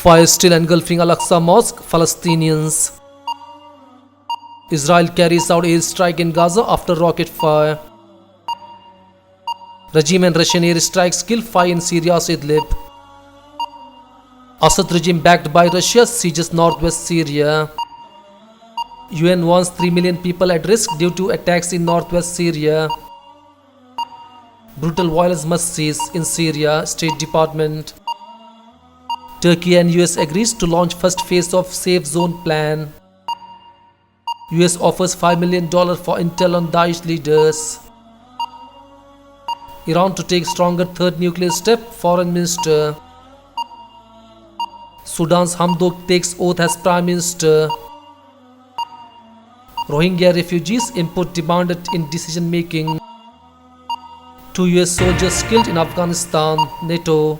Fire still engulfing Al-Aqsa Mosque, Palestinians. Israel carries out airstrike in Gaza after rocket fire. Regime and Russian airstrikes kill 5 in Syria's Idlib. Assad regime backed by Russia sieges northwest Syria. UN warns 3 million people at risk due to attacks in northwest Syria. Brutal violence must cease in Syria, State Department. Turkey and US agrees to launch first phase of Safe Zone plan. US offers $5 million for intel on Daesh leaders. Iran to take stronger third nuclear step, Foreign Minister. Sudan's Hamdok takes oath as Prime Minister. Rohingya refugees input demanded in decision making. 2 US soldiers killed in Afghanistan, NATO.